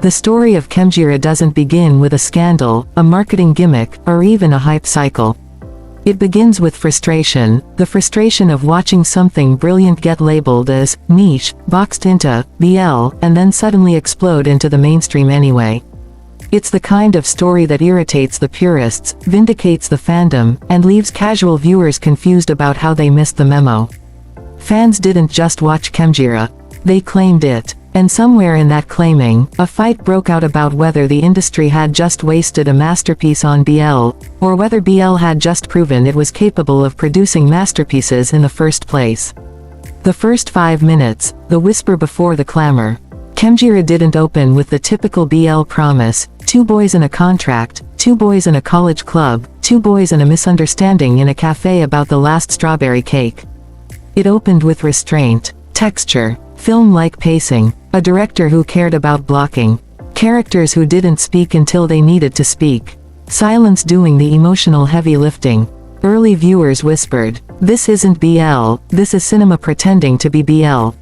The story of Khemjira doesn't begin with a scandal, a marketing gimmick, or even a hype cycle. It begins with frustration, the frustration of watching something brilliant get labeled as niche, boxed into BL, and then suddenly explode into the mainstream anyway. It's the kind of story that irritates the purists, vindicates the fandom, and leaves casual viewers confused about how they missed the memo. Fans didn't just watch Khemjira. They claimed it. And somewhere in that claiming, a fight broke out about whether the industry had just wasted a masterpiece on BL, or whether BL had just proven it was capable of producing masterpieces in the first place. The first 5 minutes, the whisper before the clamor. Khemjira didn't open with the typical BL promise, 2 boys in a contract, 2 boys in a college club, 2 boys and a misunderstanding in a cafe about the last strawberry cake. It opened with restraint, texture, film-like pacing, a director who cared about blocking, characters who didn't speak until they needed to speak, silence doing the emotional heavy lifting. Early viewers whispered, "This isn't BL, this is cinema pretending to be BL."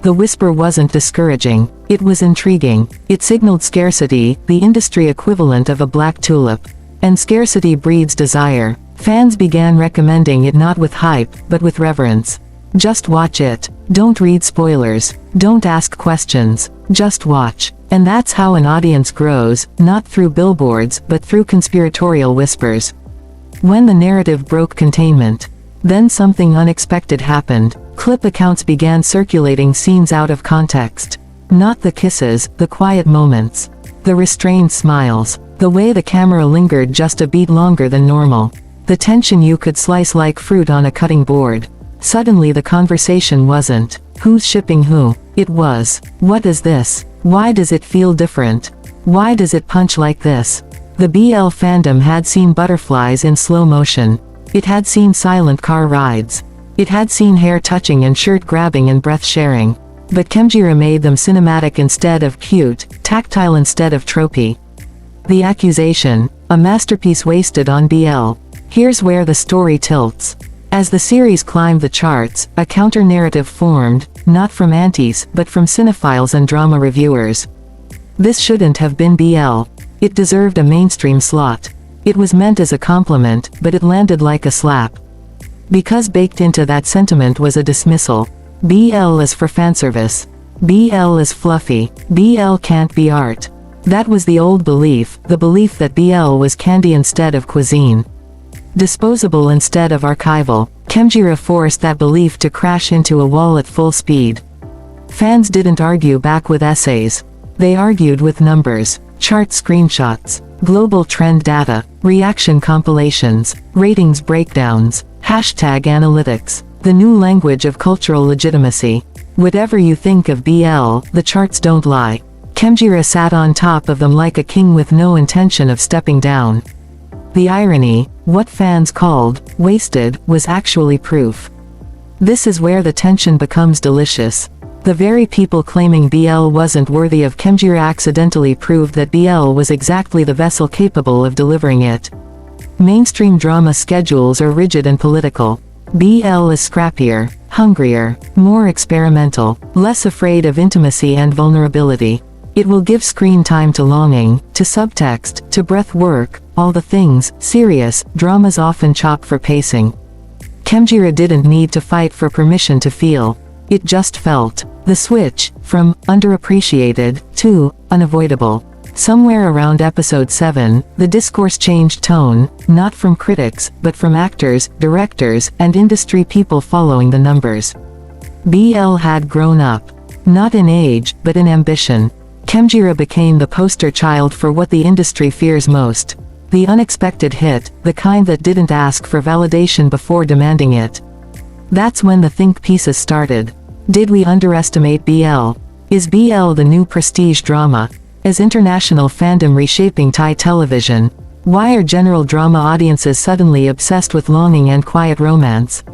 The whisper wasn't discouraging, it was intriguing. It signaled scarcity, the industry equivalent of a black tulip. And scarcity breeds desire. Fans began recommending it not with hype, but with reverence. Just watch it. Don't read spoilers. Don't ask questions. Just watch. And that's how an audience grows, not through billboards, but through conspiratorial whispers. When the narrative broke containment, then something unexpected happened. Clip accounts began circulating scenes out of context. Not the kisses, the quiet moments. The restrained smiles. The way the camera lingered just a beat longer than normal. The tension you could slice like fruit on a cutting board. Suddenly the conversation wasn't, "Who's shipping who?" It was, "What is this? Why does it feel different? Why does it punch like this?" The BL fandom had seen butterflies in slow motion. It had seen silent car rides. It had seen hair touching and shirt grabbing and breath sharing. But Khemjira made them cinematic instead of cute, tactile instead of tropey. The accusation, a masterpiece wasted on BL. Here's where the story tilts. As the series climbed the charts, a counter-narrative formed, not from antis, but from cinephiles and drama reviewers. This shouldn't have been BL. It deserved a mainstream slot. It was meant as a compliment, but it landed like a slap. Because baked into that sentiment was a dismissal. BL is for fanservice. BL is fluffy. BL can't be art. That was the old belief, the belief that BL was candy instead of cuisine. Disposable instead of archival. Khemjira forced that belief to crash into a wall at full speed. Fans didn't argue back with essays. They argued with numbers, chart screenshots, global trend data, reaction compilations, ratings breakdowns, hashtag analytics, the new language of cultural legitimacy. Whatever you think of BL, the charts don't lie. Khemjira sat on top of them like a king with no intention of stepping down. The irony, what fans called wasted, was actually proof. This is where the tension becomes delicious. The very people claiming BL wasn't worthy of Khemjira accidentally proved that BL was exactly the vessel capable of delivering it. Mainstream drama schedules are rigid and political. BL is scrappier, hungrier, more experimental, less afraid of intimacy and vulnerability. It will give screen time to longing, to subtext, to breath work, all the things serious dramas often chop for pacing. Khemjira didn't need to fight for permission to feel. It just felt. The switch, from underappreciated to unavoidable. Somewhere around episode 7, the discourse changed tone, not from critics, but from actors, directors, and industry people following the numbers. BL had grown up. Not in age, but in ambition. Khemjira became the poster child for what the industry fears most. The unexpected hit, the kind that didn't ask for validation before demanding it. That's when the think pieces started. Did we underestimate BL? Is BL the new prestige drama? Is international fandom reshaping Thai television? Why are general drama audiences suddenly obsessed with longing and quiet romance?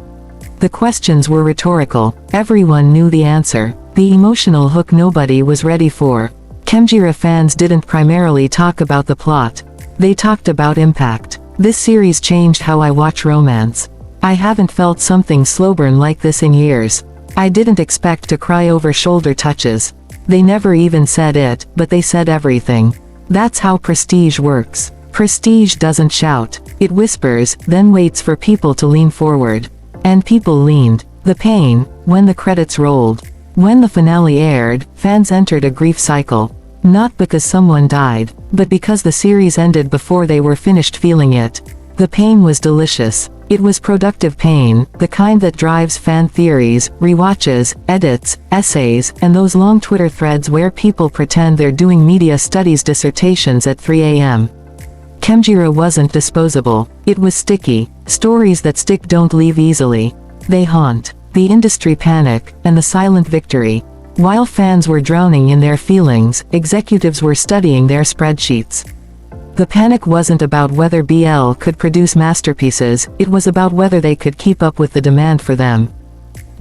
The questions were rhetorical. Everyone knew the answer. The emotional hook nobody was ready for. Khemjira fans didn't primarily talk about the plot. They talked about impact. This series changed how I watch romance. I haven't felt something slow burn like this in years. I didn't expect to cry over shoulder touches. They never even said it, but they said everything. That's how prestige works. Prestige doesn't shout. It whispers, then waits for people to lean forward. And people leaned. The pain, when the credits rolled. When the finale aired, fans entered a grief cycle. Not because someone died, but because the series ended before they were finished feeling it. The pain was delicious. It was productive pain, the kind that drives fan theories, rewatches, edits, essays, and those long Twitter threads where people pretend they're doing media studies dissertations at 3 a.m. Khemjira wasn't disposable. It was sticky. Stories that stick don't leave easily. They haunt. The industry panic, and the silent victory. While fans were drowning in their feelings, executives were studying their spreadsheets. The panic wasn't about whether BL could produce masterpieces, it was about whether they could keep up with the demand for them.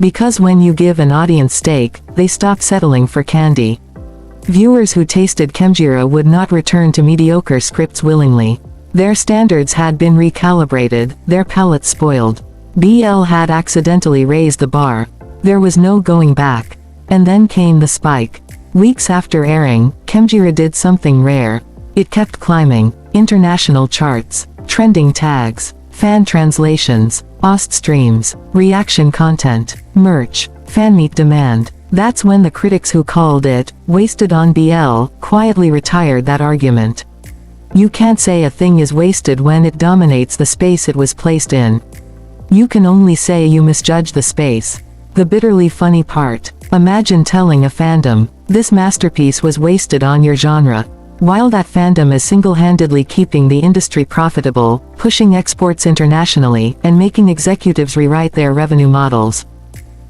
Because when you give an audience steak, they stop settling for candy. Viewers who tasted Khemjira would not return to mediocre scripts willingly. Their standards had been recalibrated, their palates spoiled. BL had accidentally raised the bar. There was no going back. And then came the spike. Weeks after airing, Khemjira did something rare. It kept climbing. International charts, trending tags, fan translations, OST streams, reaction content, merch, fanmeet demand. That's when the critics who called it wasted on BL quietly retired that argument. You can't say a thing is wasted when it dominates the space it was placed in. You can only say you misjudge the space. The bitterly funny part. Imagine telling a fandom, this masterpiece was wasted on your genre. While that fandom is single-handedly keeping the industry profitable, pushing exports internationally, and making executives rewrite their revenue models.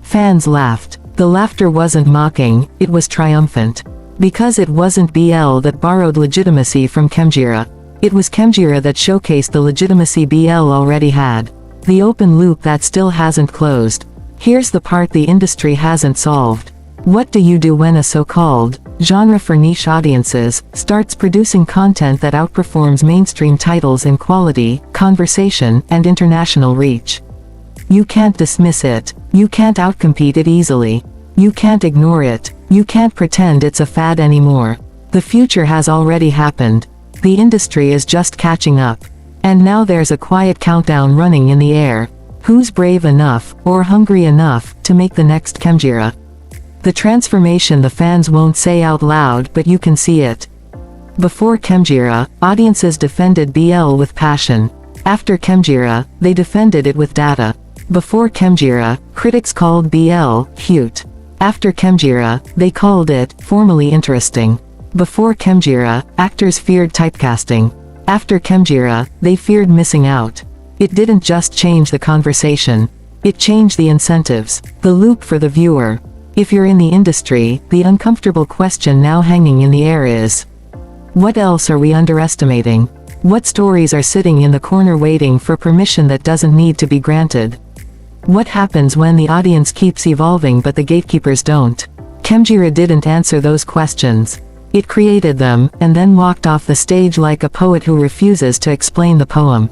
Fans laughed. The laughter wasn't mocking, it was triumphant. Because it wasn't BL that borrowed legitimacy from Khemjira. It was Khemjira that showcased the legitimacy BL already had. The open loop that still hasn't closed. Here's the part the industry hasn't solved. What do you do when a so-called genre for niche audiences starts producing content that outperforms mainstream titles in quality, conversation, and international reach? You can't dismiss it. You can't outcompete it easily. You can't ignore it. You can't pretend it's a fad anymore. The future has already happened. The industry is just catching up. And now there's a quiet countdown running in the air. Who's brave enough, or hungry enough, to make the next Khemjira? The transformation the fans won't say out loud, but you can see it. Before Khemjira, audiences defended BL with passion. After Khemjira, they defended it with data. Before Khemjira, critics called BL cute. After Khemjira, they called it formally interesting. Before Khemjira, actors feared typecasting. After Khemjira, they feared missing out. It didn't just change the conversation. It changed the incentives, the loop for the viewer. If you're in the industry, the uncomfortable question now hanging in the air is, what else are we underestimating? What stories are sitting in the corner waiting for permission that doesn't need to be granted? What happens when the audience keeps evolving but the gatekeepers don't? Khemjira didn't answer those questions. It created them, and then walked off the stage like a poet who refuses to explain the poem.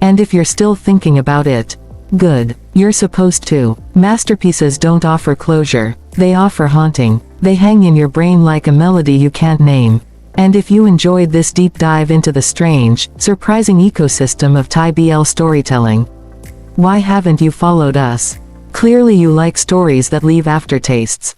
And if you're still thinking about it, good. You're supposed to. Masterpieces don't offer closure. They offer haunting. They hang in your brain like a melody you can't name. And if you enjoyed this deep dive into the strange, surprising ecosystem of Thai BL storytelling, why haven't you followed us? Clearly you like stories that leave aftertastes.